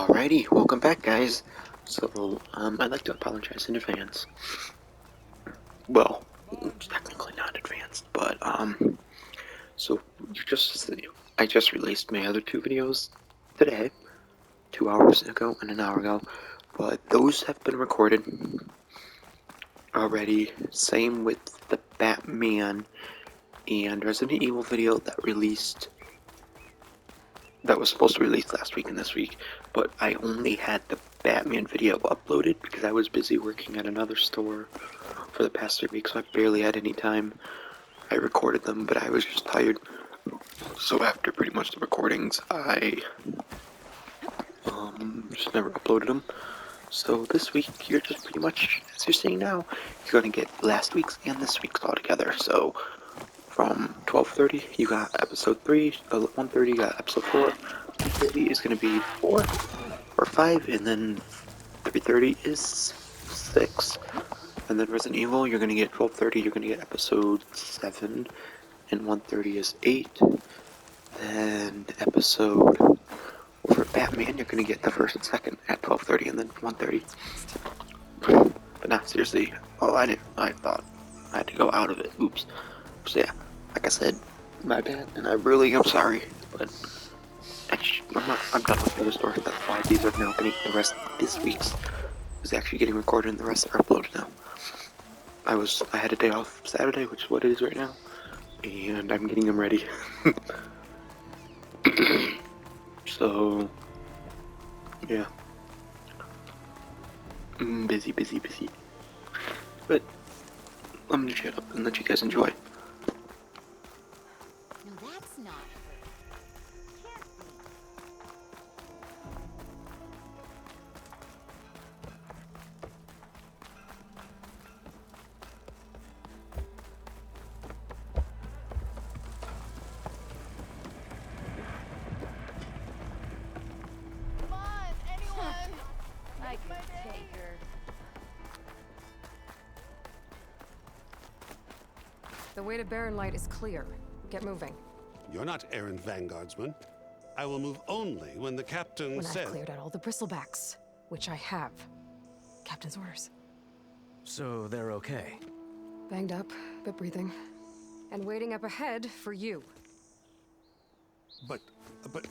Alrighty, welcome back, guys. So, I'd like to apologize in advance. Well, it's technically not advanced, but, so, I just released my other two videos today, 2 hours ago and an hour ago, but those have been recorded already. Same with the Batman and Resident Evil video that was supposed to release last week and this week, but I only had the Batman video uploaded because I was busy working at another store for the past 3 weeks, so I barely had any time. I recorded them, but I was just tired. So after pretty much the recordings, I just never uploaded them. So this week, you're just pretty much, as you're seeing now, you're gonna get last week's and this week's all together. So from 12:30, you got episode 3, 1:30, you got episode 4, 1:30 is gonna be 4 or 5, and then 3:30 is 6. And then Resident Evil, you're gonna get 12:30, you're gonna get episode 7, and 1:30 is 8. Then episode for Batman, you're gonna get the first and second at 12:30, and then 1:30. But nah, seriously, I thought I had to go out of it. Oops. So yeah, like I said, my bad, and I really am sorry, but I'm done with the story. That's why these are now getting the rest of this week's is actually getting recorded and the rest are uploaded now. I had a day off Saturday, which is what it is right now, and I'm getting them ready. So, yeah. Busy. But, I'm gonna shut up and let you guys enjoy. No, that's not. Come on, anyone! I Make my can day. take her. The way to Barren Light is clear. Get moving. You're not errand vanguardsman. I will move only when the captain When says... I've cleared out all the bristlebacks, which I have. Captain's orders. So they're okay. Banged up, but breathing. And waiting up ahead for you. But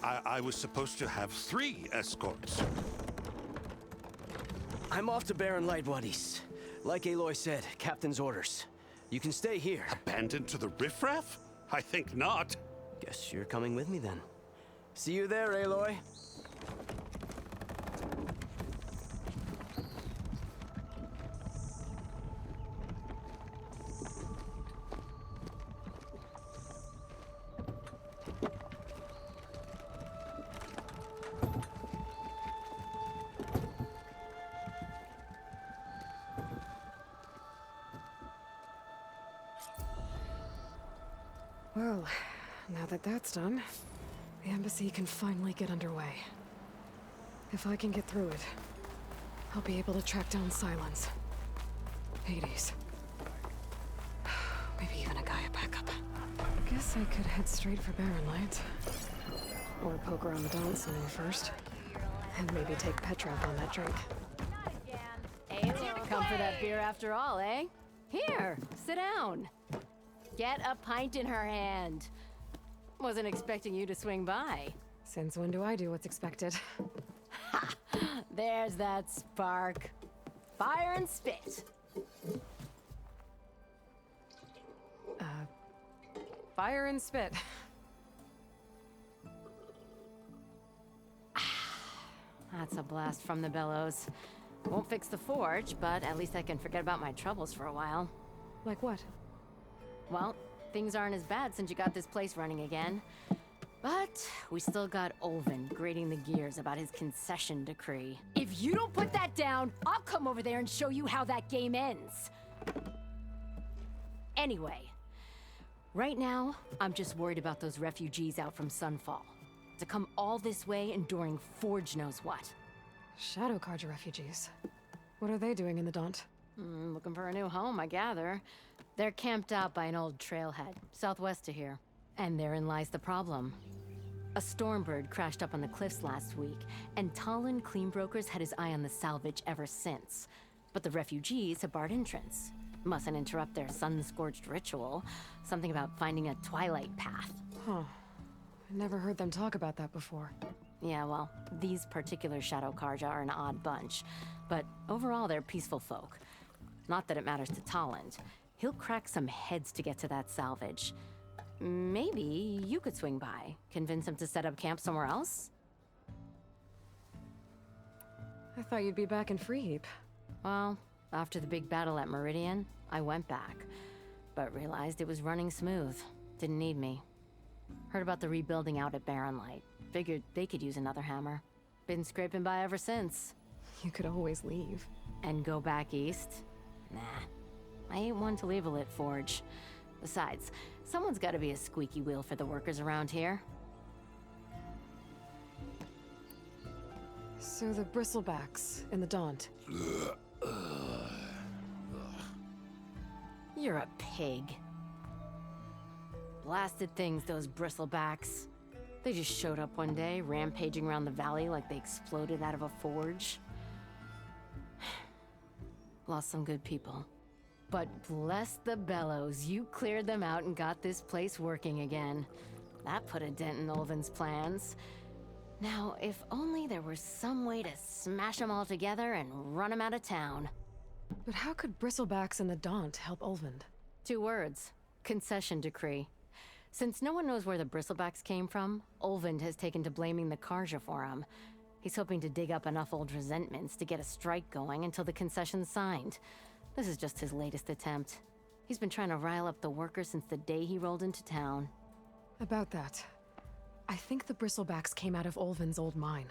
I was supposed to have 3 escorts. I'm off to Barren Light, buddies. Like Aloy said, Captain's orders. You can stay here. Abandoned to the riffraff? I think not. Guess you're coming with me then. See you there, Aloy. Well, now that that's done, the embassy can finally get underway. If I can get through it, I'll be able to track down Silence. Hades. Maybe even a Gaia backup. Guess I could head straight for Barren Light. Or poke around the Daunt Saloon first. And maybe take Petra up on that drink. Hey, come for that beer after all, eh? Here, sit down. Get a pint in her hand. Wasn't expecting you to swing by. Since when do I do what's expected? There's that spark. Fire and spit. Fire and spit. That's a blast from the bellows. Won't fix the forge, but at least I can forget about my troubles for a while. Like what? Well, things aren't as bad since you got this place running again. But we still got Olvin grating the gears about his concession decree. If you don't put that down, I'll come over there and show you how that game ends. Anyway, right now, I'm just worried about those refugees out from Sunfall. To come all this way enduring Forge knows what. Shadow Carja refugees. What are they doing in the Daunt? Looking for a new home, I gather. They're camped out by an old trailhead, southwest of here. And therein lies the problem. A Stormbird crashed up on the cliffs last week, and Talon Cleanbrokers had his eye on the salvage ever since. But the refugees have barred entrance. Mustn't interrupt their sun-scorched ritual. Something about finding a twilight path. Huh. I never heard them talk about that before. Yeah, well, these particular Shadow Karja are an odd bunch. But overall, they're peaceful folk. Not that it matters to Talon. He'll crack some heads to get to that salvage. Maybe you could swing by, convince him to set up camp somewhere else? I thought you'd be back in Freeheap. Well, after the big battle at Meridian, I went back, but realized it was running smooth. Didn't need me. Heard about the rebuilding out at Barren Light. Figured they could use another hammer. Been scraping by ever since. You could always leave. And go back east? Nah. I ain't one to leave a lit forge. Besides, someone's gotta be a squeaky wheel for the workers around here. So the Bristlebacks in the Daunt. You're a pig. Blasted things, those Bristlebacks. They just showed up one day, rampaging around the valley like they exploded out of a forge. Lost some good people. But bless the bellows, you cleared them out and got this place working again. That put a dent in Ulvin's plans. Now, if only there was some way to smash them all together and run them out of town. But how could Bristlebacks and the Daunt help Ulvund? 2 words. Concession decree. Since no one knows where the Bristlebacks came from, Ulvund has taken to blaming the Karja for them. He's hoping to dig up enough old resentments to get a strike going until the concession's signed. This is just his latest attempt. He's been trying to rile up the workers since the day he rolled into town. About that, I think the Bristlebacks came out of Ulvund's old mine.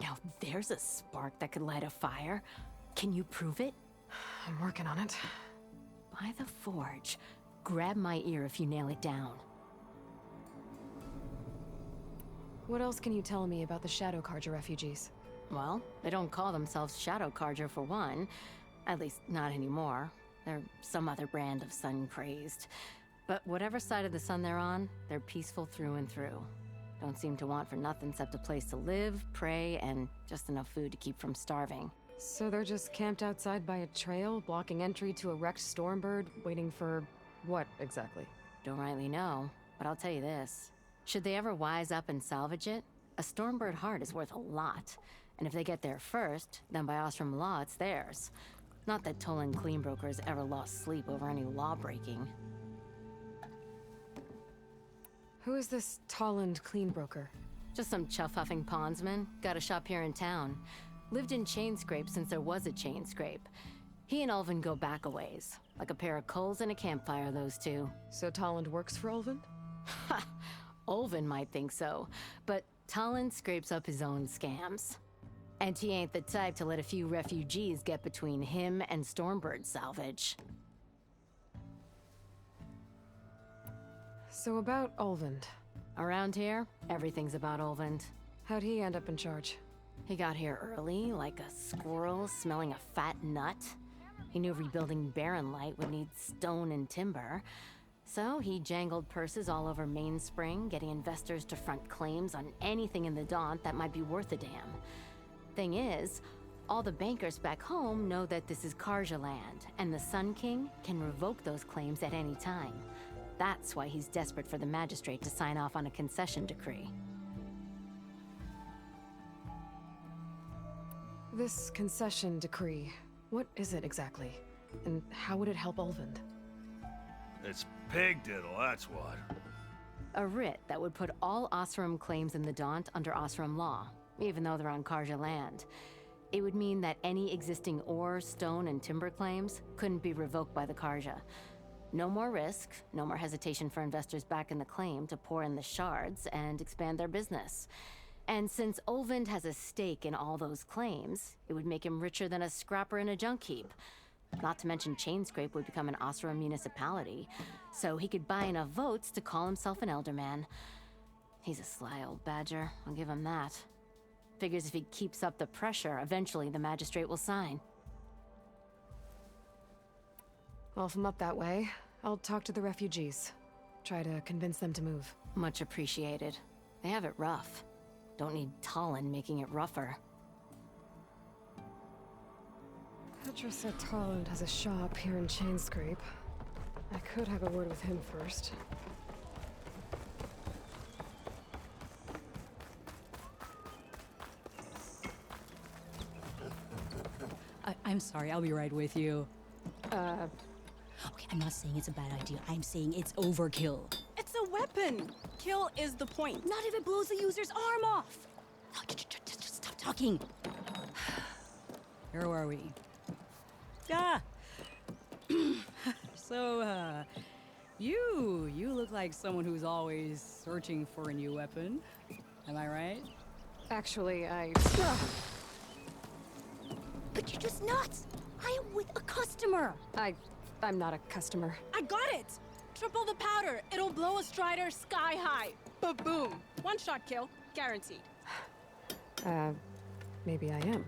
Now there's a spark that could light a fire. Can you prove it? I'm working on it. By the forge. Grab my ear if you nail it down. What else can you tell me about the Shadow Karja refugees? Well, they don't call themselves Shadow Karja for one. At least, not anymore. They're some other brand of sun-crazed. But whatever side of the sun they're on, they're peaceful through and through. Don't seem to want for nothing except a place to live, pray, and just enough food to keep from starving. So they're just camped outside by a trail, blocking entry to a wrecked Stormbird, waiting for what exactly? Don't rightly know, but I'll tell you this. Should they ever wise up and salvage it, a Stormbird heart is worth a lot. And if they get there first, then by Ostrom law, it's theirs. Not that Tolan Cleanbrokers ever lost sleep over any law-breaking. Who is this Tolland Cleanbroker? Just some chuff-huffing pondsman. Got a shop here in town. Lived in Chainscrape since there was a Chainscrape. He and Ulvund go back a ways. Like a pair of coals and a campfire, those two. So Tolland works for Ulvund? Ha! Ulvund might think so, but Talon scrapes up his own scams. And he ain't the type to let a few refugees get between him and Stormbird salvage. So about Ulvund. Around here, everything's about Ulvund. How'd he end up in charge? He got here early, like a squirrel smelling a fat nut. He knew rebuilding Barren Light would need stone and timber. So he jangled purses all over Mainspring, getting investors to front claims on anything in the Daunt that might be worth a damn. Thing is, all the bankers back home know that this is Karja land, and the Sun King can revoke those claims at any time. That's why he's desperate for the magistrate to sign off on a concession decree. This concession decree, what is it exactly? And how would it help Ulvund? It's pig diddle, that's what. A writ that would put all Osram claims in the Daunt under Osram law, even though they're on Karja land. It would mean that any existing ore, stone, and timber claims couldn't be revoked by the Karja. No more risk, no more hesitation for investors back in the claim to pour in the shards and expand their business. And since Ulvund has a stake in all those claims, it would make him richer than a scrapper in a junk heap. Not to mention Chainscrape would become an Osram municipality, so he could buy enough votes to call himself an Elderman. He's a sly old badger, I'll give him that. Figures if he keeps up the pressure, eventually the magistrate will sign. Well, if I'm up that way, I'll talk to the refugees. Try to convince them to move. Much appreciated. They have it rough. Don't need Talon making it rougher. Petra said Tarland has a shop here in Chainscrape. I could have a word with him first. I'm sorry, I'll be right with you. Okay, I'm not saying it's a bad idea. I'm saying it's overkill. It's a weapon. Kill is the point. Not if it blows the user's arm off. Oh, just stop talking. Where are we? Ah! So, you look like someone who's always searching for a new weapon. Am I right? Actually, But you're just nuts. I am with a customer. I'm not a customer. I got it. Triple the powder. It'll blow a Strider sky high. Ba-boom. One shot kill. Guaranteed. Maybe I am.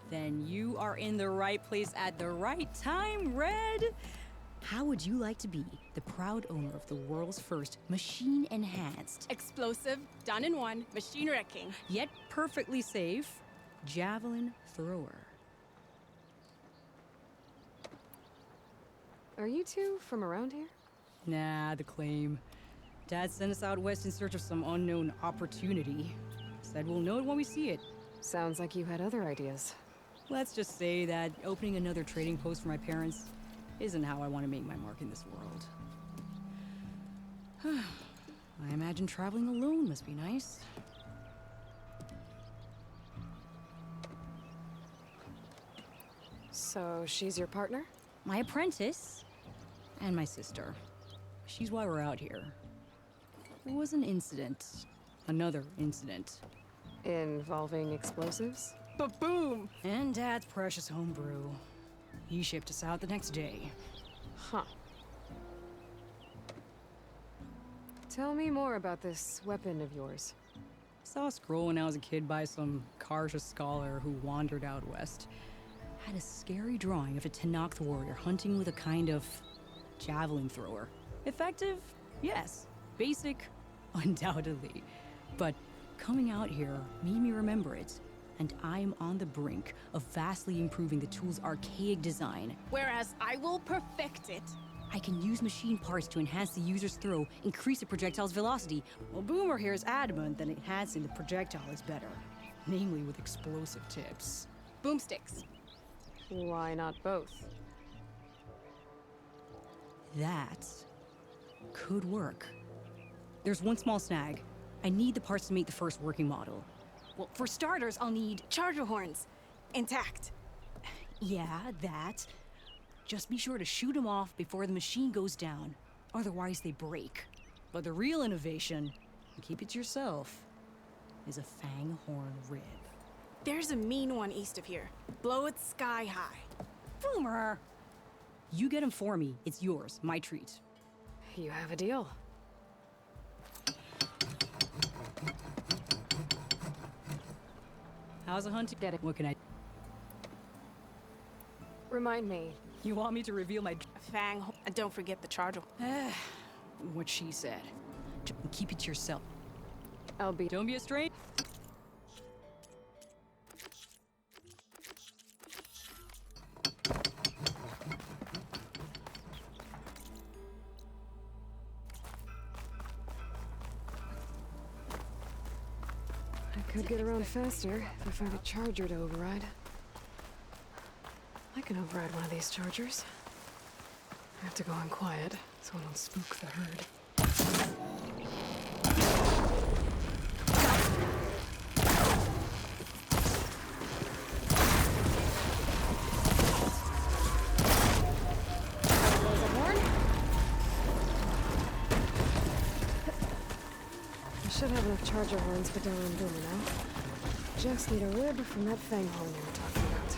Then you are in the right place at the right time, Red. How would you like to be the proud owner of the world's first machine-enhanced, Explosive. Done in one. Machine wrecking. Yet perfectly safe, javelin thrower. Are you two from around here? Nah, the claim. Dad sent us out west in search of some unknown opportunity. Said we'll know it when we see it. Sounds like you had other ideas. Let's just say that opening another trading post for my parents isn't how I want to make my mark in this world. I imagine traveling alone must be nice. So she's your partner? My apprentice and my sister. She's why we're out here. There was an incident. Another incident. Involving explosives? Ba-boom. And Dad's precious homebrew. He shipped us out the next day. Huh. Tell me more about this weapon of yours. Saw a scroll when I was a kid by some Karja scholar who wandered out west. Had a scary drawing of a Tenakth warrior hunting with a kind of javelin thrower. Effective? Yes. Basic? Undoubtedly. But coming out here made me remember it. And I'm on the brink of vastly improving the tool's archaic design. Whereas I will perfect it. I can use machine parts to enhance the user's throw, increase the projectile's velocity. Well, Boomer here is adamant that enhancing the projectile is better. Namely with explosive tips. Boomsticks. Why not both? That could work. There's one small snag. I need the parts to make the first working model. Well, for starters, I'll need charger horns. Intact. Yeah, that. Just be sure to shoot them off before the machine goes down. Otherwise, they break. But the real innovation, and keep it to yourself, is a fang horn rib. There's a mean one east of here. Blow it sky high. Boomer! You get him for me. It's yours. My treat. You have a deal. How's the hunting? Get it. What can I... Remind me. You want me to reveal my... Fang, and don't forget the charger. what she said. Just keep it to yourself. I'll be. Don't be a stranger. I could get around faster if I found a charger to override. I can override one of these chargers. I have to go in quiet so I don't spook the herd. I should have enough charger horns for Daryl and Boomer now. Just need a rib from that fang horn you were talking about.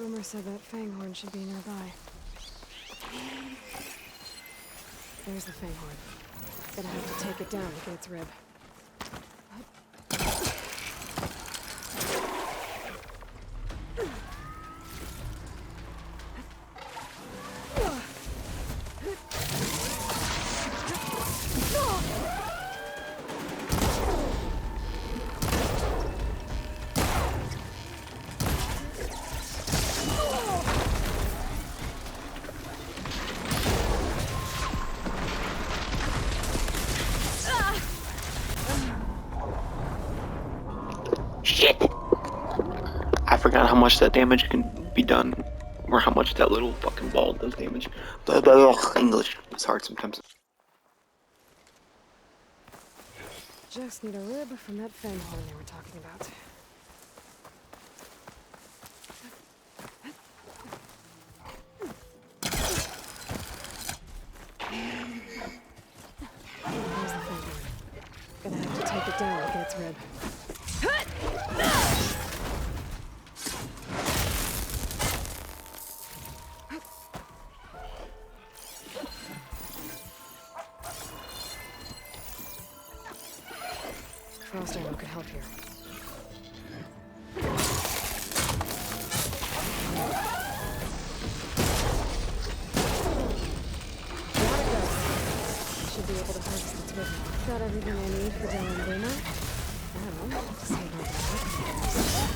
Boomer said that Fanghorn should be nearby. There's the Fanghorn. Gonna have to take it down to get its rib. Shit! I forgot how much that damage can be done, or how much that little fucking ball does damage. Blah, blah, blah. English is hard sometimes. Just need a rib from that Fanghorn they were talking about. There's the Fanghorn. Gonna have to take it down to get its rib. Frost arrow could help here. Should be able to harvest its rib now. Got everything I need for Dylan Boomer? I don't know. Just need more backup.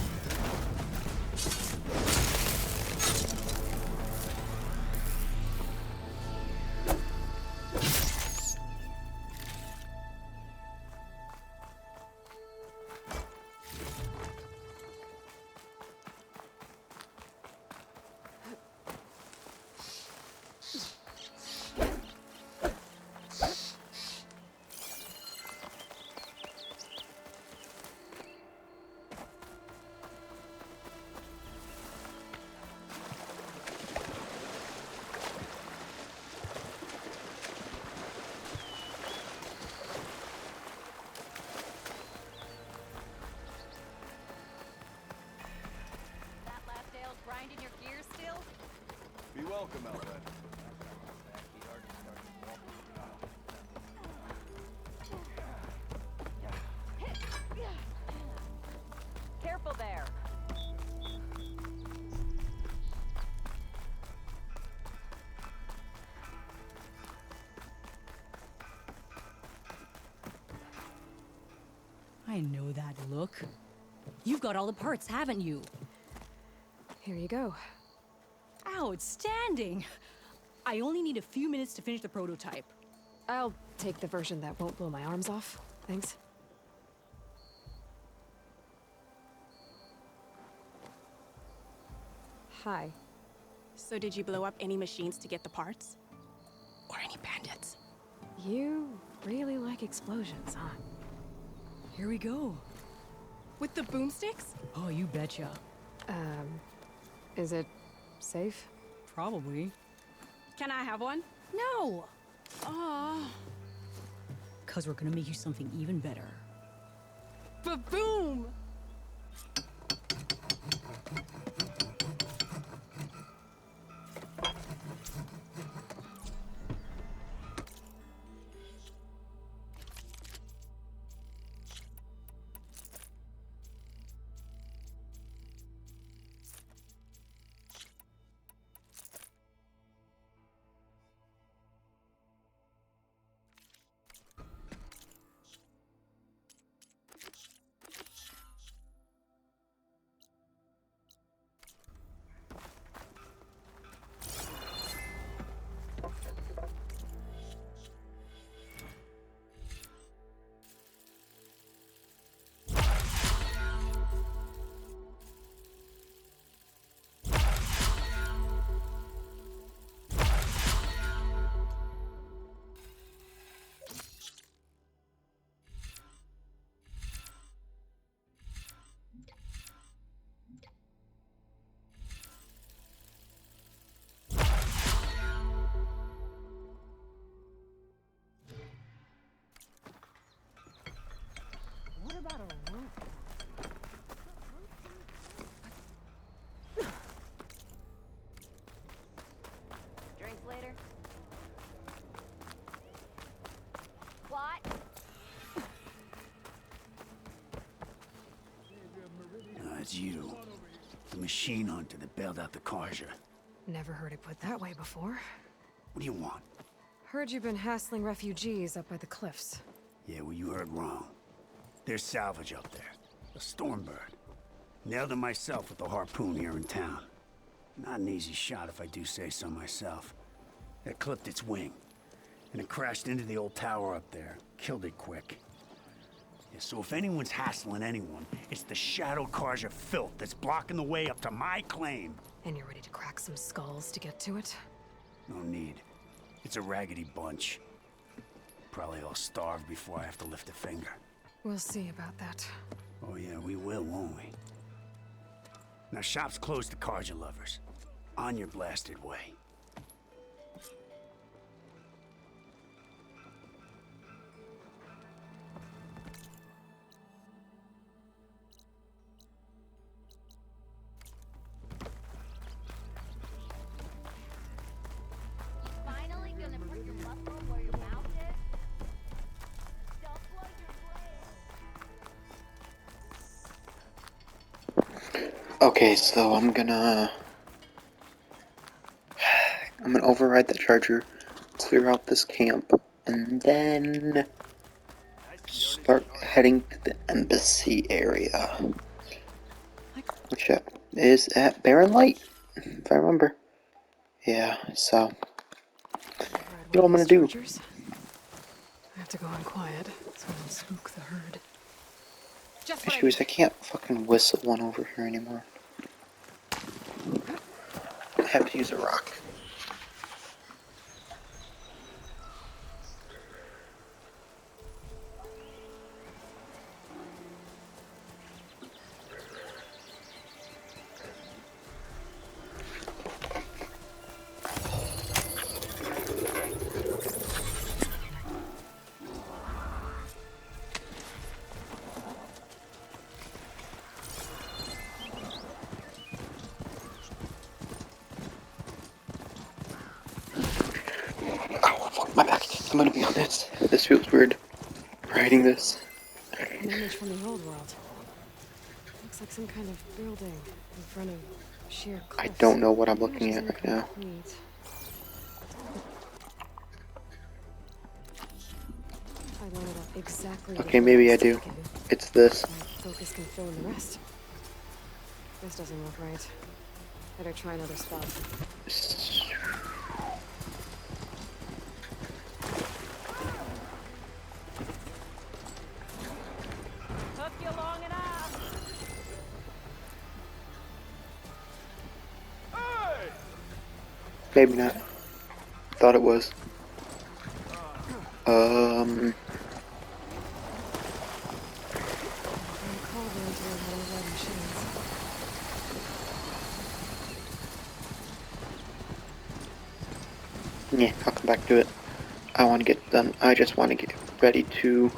That last ale's grinding your gears still? Be welcome, Albert. Careful there. I know that look. You've got all the parts, haven't you? Here you go. Outstanding! I only need a few minutes to finish the prototype. I'll take the version that won't blow my arms off. Thanks. Hi. So did you blow up any machines to get the parts? Or any bandits? You really like explosions, huh? Here we go. With the boomsticks? Oh, you betcha. Is it safe? Probably. Can I have one? No! Oh, Cause we're gonna make you something even better. ba-boom! It's you. The machine hunter that bailed out the Carja. Never heard it put that way before. What do you want? Heard you've been hassling refugees up by the cliffs. Yeah, well, you heard wrong. There's salvage up there. A Stormbird. Nailed it myself with the harpoon here in town. Not an easy shot if I do say so myself. It clipped its wing. And it crashed into the old tower up there. Killed it quick. Yeah, so if anyone's hassling anyone, it's the Shadow Carja filth that's blocking the way up to my claim. And you're ready to crack some skulls to get to it? No need. It's a raggedy bunch. Probably all starved before I have to lift a finger. We'll see about that. Oh yeah, we will, won't we? Now shop's closed to Carja lovers. On your blasted way. Finally gonna put your muscle where your mouth is? Don't blow your brain. Okay, so I'm gonna override the charger, clear out this camp, and then start heading to the embassy area, which is at Barren Light, if I remember. Yeah, so you know what I'm gonna do. I have to go on quiet so I don't spook the herd. Issue is I can't fucking whistle one over here anymore. I have to use a rock. My back. I'm gonna be honest. This feels weird. Writing this. An image from the old world. Looks like some kind of building in front of sheer I cliffs. don't know what I'm looking at right now. Incomplete. I lined it up exactly. Okay, maybe I do. It's this. My focus can fill in the rest. This doesn't look right. Better try another spot. Took you long enough. Maybe not. Thought it was. Yeah, I'll come back to it. I want to get done. I just want to get ready to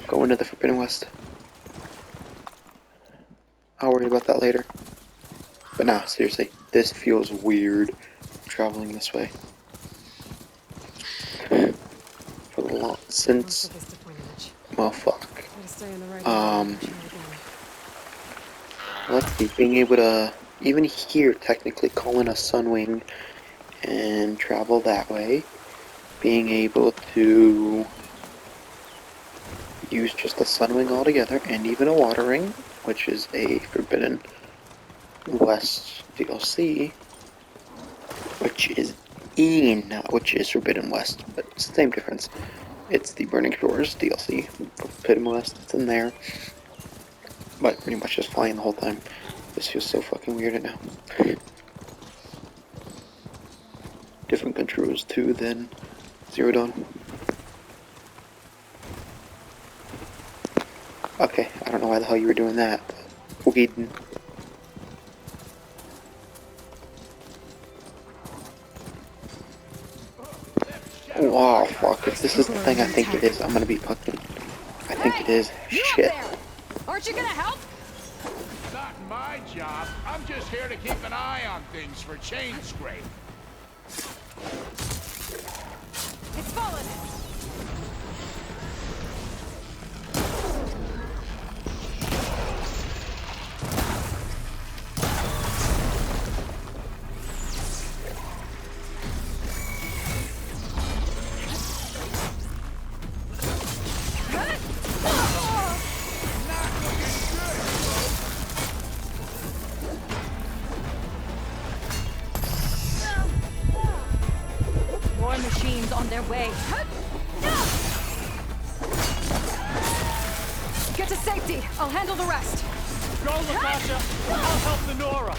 go into the Forbidden West. I'll worry about that later. But nah, seriously, this feels weird traveling this way. For the long since. Well, fuck. Let's see, being able to even here technically call in a Sunwing and travel that way. Being able to use just the Sunwing altogether, and even a Water Ring, which is a Forbidden West DLC, which is Forbidden West, but it's the same difference. It's the Burning Shores DLC. Forbidden West, it's in there. But pretty much just flying the whole time. This feels so fucking weird now. Different controls too than Zero Dawn. Okay, I don't know why the hell you were doing that, but we didn't. Oh fuck, if this is the thing I think it is, I'm gonna be fucking... I think it is. Shit. Aren't you gonna help? Not my job. I'm just here to keep an eye on things for chain scrape. It's fallen. More machines on their way. Get to safety. I'll handle the rest. Go, Natasha! I'll help the Nora!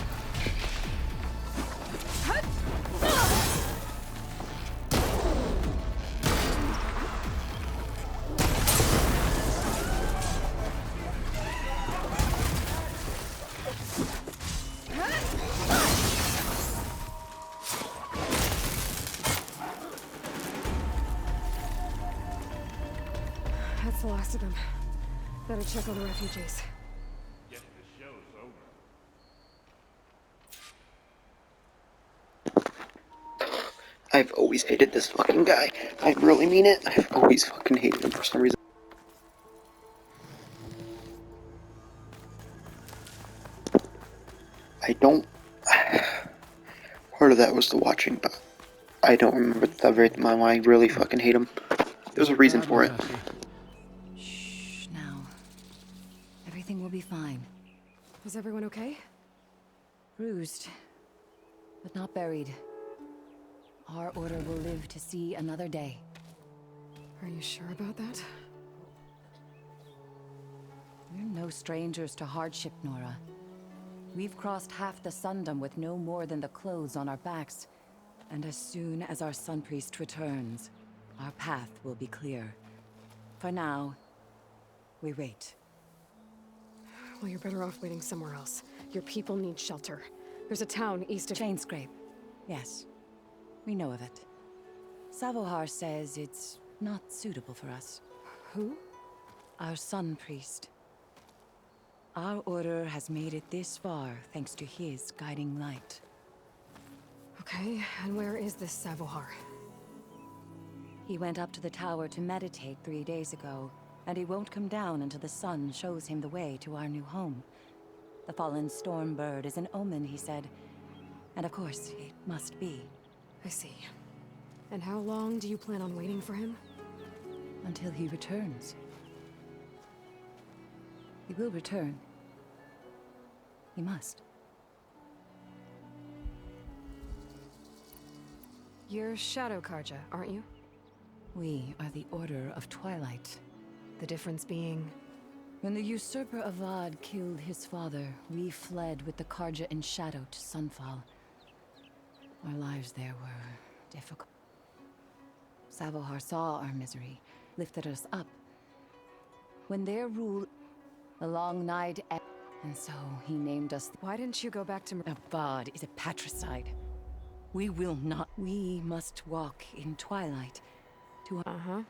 That's the last of them. Better check on the refugees. Guess the show's over. I've always hated this fucking guy. I really mean it. I've always fucking hated him for some reason. I don't... Part of that was the watching, but I don't remember the very time I really fucking hate him. There's a reason for it. Shh, now. Everything will be fine. Is everyone okay? Bruised, but not buried. Our order will live to see another day. Are you sure about that? We're no strangers to hardship, Nora. We've crossed half the Sundom with no more than the clothes on our backs. And as soon as our Sun Priest returns, our path will be clear. For now, we wait. Well, you're better off waiting somewhere else. Your people need shelter. There's a town east of... Chainscrape. Yes. We know of it. Savohar says it's not suitable for us. Who? Our Sun Priest. Our order has made it this far thanks to his guiding light. Okay, and where is this Savohar? He went up to the tower to meditate 3 days ago, and he won't come down until the sun shows him the way to our new home. The fallen storm bird is an omen, he said. And of course, it must be. I see. And how long do you plan on waiting for him? Until he returns. He will return. He must. You're Shadow Karja, aren't you? We are the Order of Twilight. The difference being... When the usurper Avad killed his father, we fled with the Karja in shadow to Sunfall. Our lives there were difficult. Savohar saw our misery, lifted us up. When their rule, the long night, and so he named us. Why didn't you go back to... Avad is a patricide. We will not. We must walk in twilight to... Uh-huh.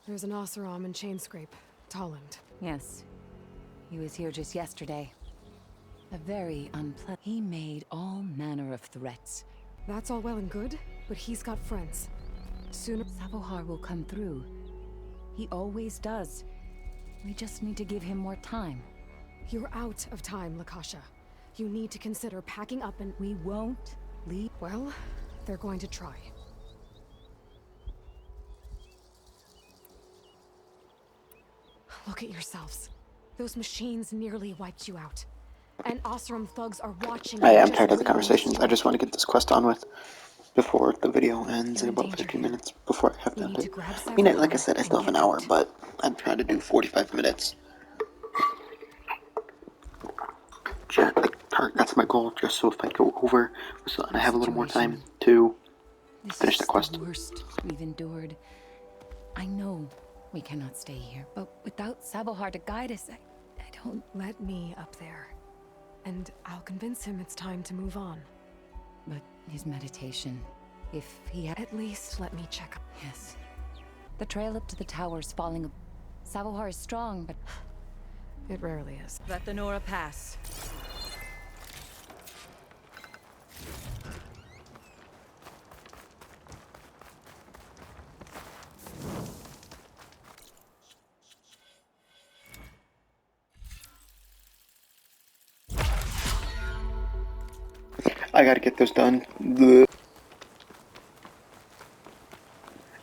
There's an Oseram in Chainscrape, Tolland. Yes. He was here just yesterday. A very unpleasant... He made all manner of threats. That's all well and good, but he's got friends. Sooner... Savohar will come through. He always does. We just need to give him more time. You're out of time, Lakasha. You need to consider packing up and... We won't leave. Well, they're going to try. Look at yourselves. Those machines nearly wiped you out. And Oseram thugs are watching... I'm tired of the conversations. I just want to get this quest on with before the video ends in about 15 minutes before I have to update. I mean, like I said, I still have an hour, but I'm trying to do 45 minutes. Yeah, like, that's my goal, just so if I go over, so I have a little more time to finish the quest. This is the worst we've endured. I know we cannot stay here, but without Savohar to guide us, I don't... Let me up there. And I'll convince him it's time to move on. But his meditation, if he had... At least let me check. Yes. The trail up to the tower's falling... Savohar is strong, but... It rarely is. Let the Nora pass. I gotta get this done. Blech.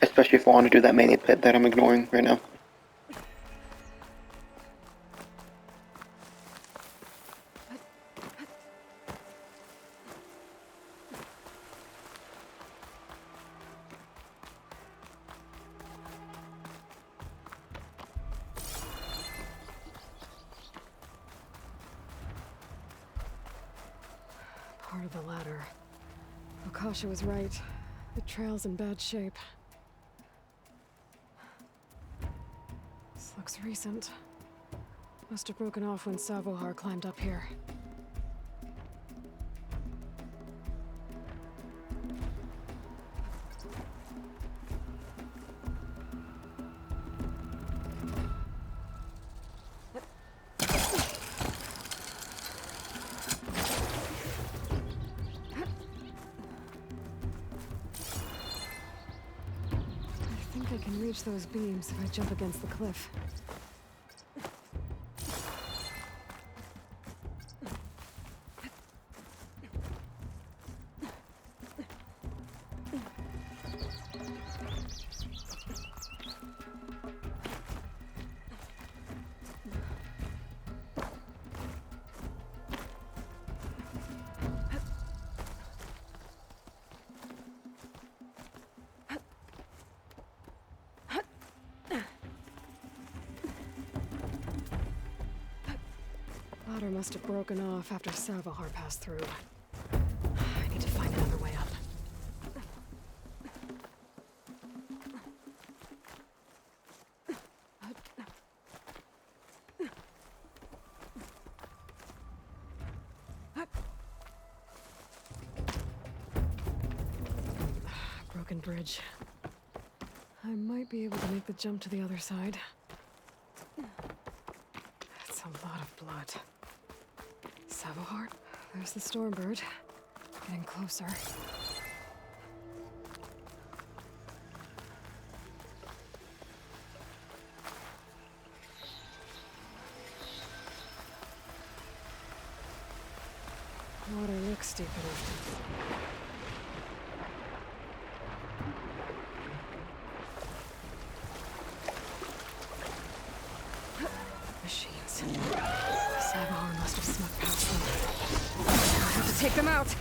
Especially if I want to do that melee pit that I'm ignoring right now. part of the ladder. Akasha was right. The trail's in bad shape. This looks recent. Must have broken off when Savohar climbed up here. I can reach those beams if I jump against the cliff. Ladder must have broken off after Savohar passed through. I need to find another way up. Broken bridge. I might be able to make the jump to the other side. That's a lot of blood. Savohar? There's the Stormbird. Getting closer. Water looks steep enough. Machines. Savohar must have snuck past them. I have to take them out.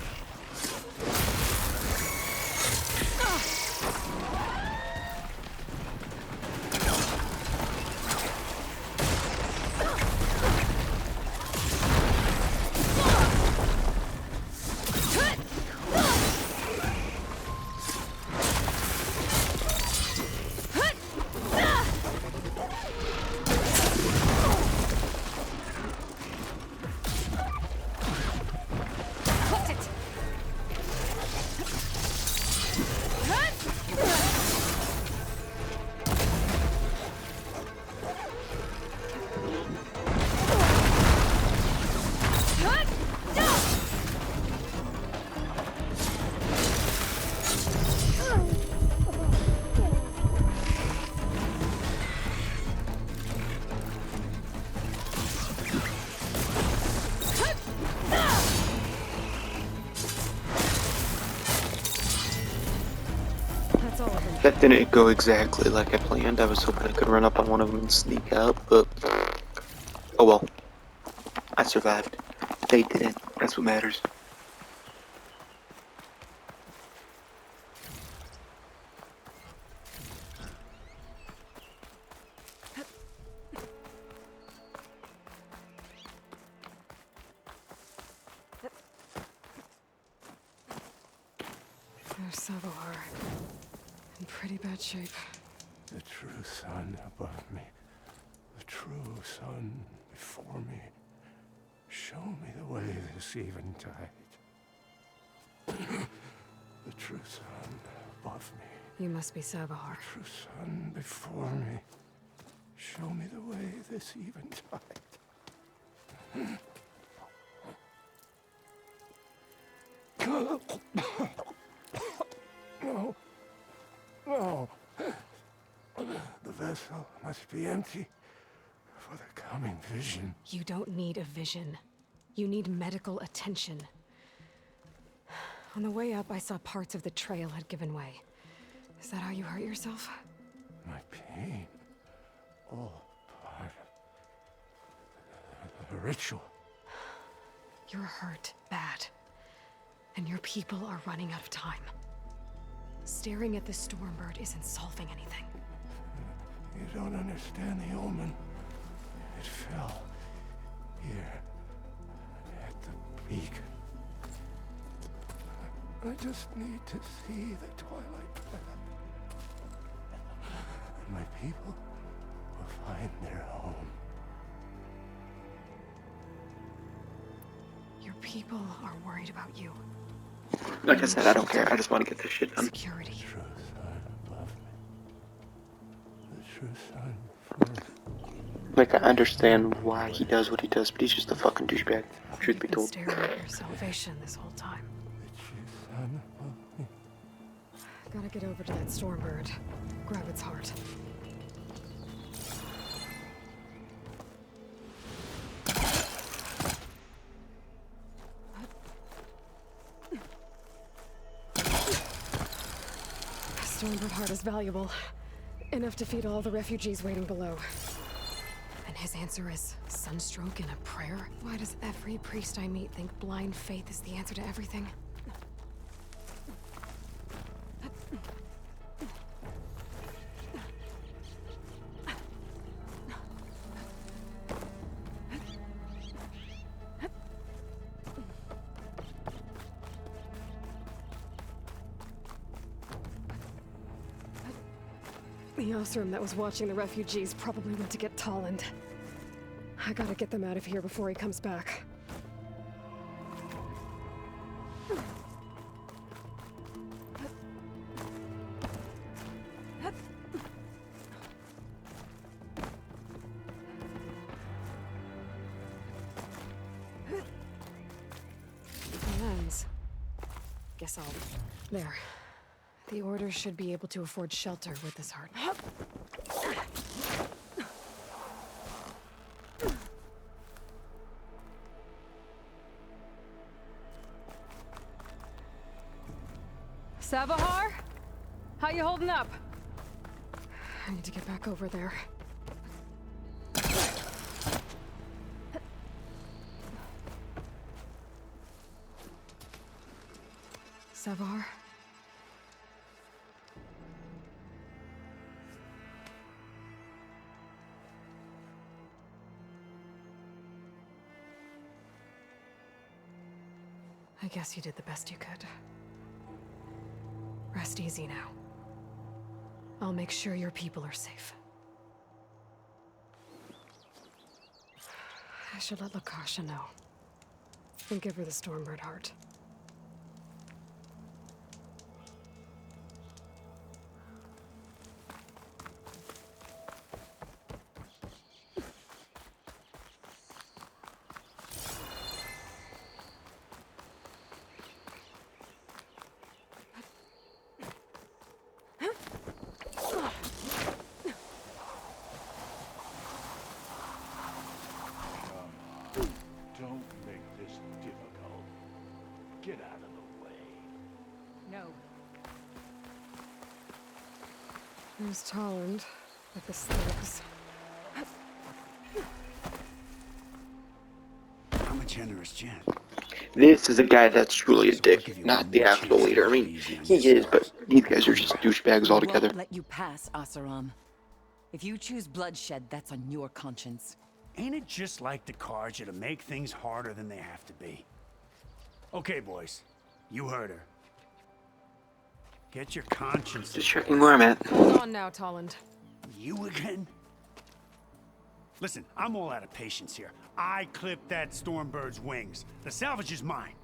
That didn't go exactly like I planned. I was hoping I could run up on one of them and sneak out, but oh well. I survived. They didn't. That's what matters. There's Savohar. In pretty bad shape. The true sun above me. The true sun before me. Show me the way this eventide. The true sun above me. You must be Savohar. The true sun before me. Show me the way this eventide. No. No. The vessel must be empty for the coming vision. You don't need a vision. You need medical attention. On the way up, I saw parts of the trail had given way. Is that how you hurt yourself? My pain. All part of the ritual. You're hurt bad. And your people are running out of time. Staring at the Stormbird isn't solving anything. You don't understand the omen. It fell here at the beacon. I just need to see the Twilight Path. And my people will find their home. Your people are worried about you. Like I said, I don't care. I just want to get this shit done. Security. The true son loved me. The true son first. Like, I understand why he does what he does, but he's just a fucking douchebag. Truth be You've been told. staring at your salvation this whole time. The true son loved me. Gotta get over to that Stormbird. Grab its heart. Stormbird heart is valuable. Enough to feed all the refugees waiting below. And his answer is sunstroke and a prayer? Why does every priest I meet think blind faith is the answer to everything? The Osram that was watching the refugees probably went to get Tolland. I gotta get them out of here before he comes back. Lens. Guess I'll... There. The Order should be able to afford shelter with this heart. Savahar? How you holding up? I need to get back over there. Savahar? I guess you did the best you could. Rest easy now. I'll make sure your people are safe. I should let Lakasha know. And give her the Stormbird heart. Don't make this difficult. Get out of the way. No. There's Tolland with the slugs. I'm a generous gent. This is a guy that's truly a dick, not the actual leader. I mean, he is, but these guys are just douchebags altogether. Won't let you pass, Asaram. If you choose bloodshed, that's on your conscience. Ain't it just like the Carja to make things harder than they have to be? Okay, boys. You heard her. Get your conscience. Just checking where I'm at. Hold on now, Tolland. You again? Listen, I'm all out of patience here. I clipped that Stormbird's wings. The salvage is mine.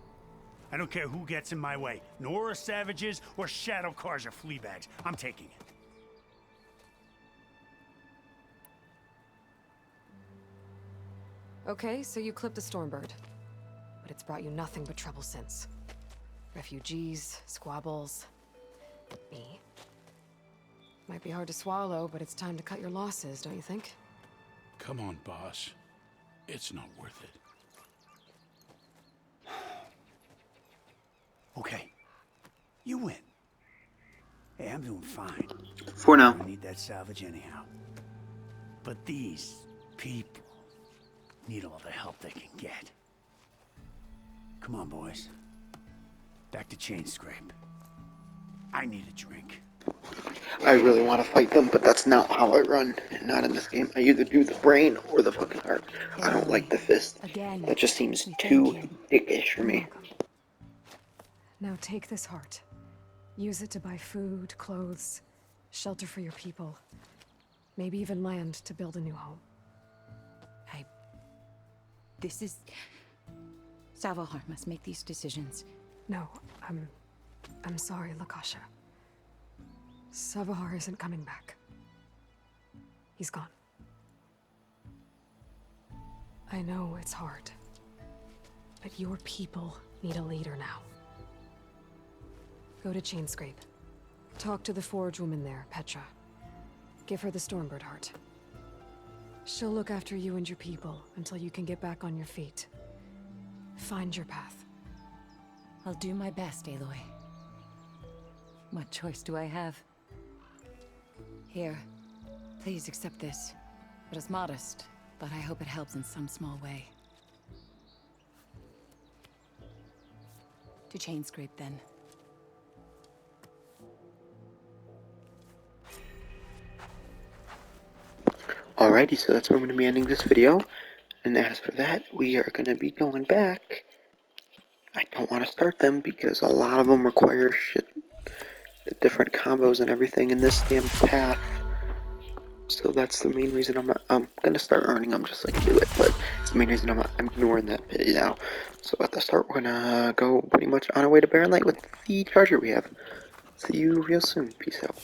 I don't care who gets in my way. Nora savages or Shadow Carja fleabags. I'm taking it. Okay, so you clipped the Stormbird. But it's brought you nothing but trouble since. Refugees, squabbles, me. Might be hard to swallow, but it's time to cut your losses, don't you think? Come on, boss. It's not worth it. Okay. You win. Hey, I'm doing fine. For now. I need that salvage anyhow. But these people need all the help they can get. Come on, boys. Back to Chain Scrape. I need a drink. I really want to fight them, but that's not how I run. Not in this game. I either do the brain or the fucking heart. I don't like the fist. Again. That just seems too dickish for me. Now take this heart. Use it to buy food, clothes, shelter for your people. Maybe even land to build a new home. This is... Salvahar must make these decisions. No, I'm sorry, Lakasha. Savahar isn't coming back. He's gone. I know it's hard, but your people need a leader now. Go to Chainscrape. Talk to the Forge woman there, Petra. Give her the Stormbird heart. She'll look after you and your people until you can get back on your feet. Find your path. I'll do my best, Aloy. What choice do I have? Here, please accept this. It is modest, but I hope it helps in some small way. To Chainscrape, then. Alrighty, so that's where I'm going to be ending this video. And as for that, we are going to be going back. I don't want to start them because a lot of them require the different combos and everything in this damn path. So that's the main reason I'm going to start earning them just so I can do it. But it's the main reason I'm ignoring that bit now. So at the start, we're going to go pretty much on our way to Barren Light with the charger we have. See you real soon. Peace out.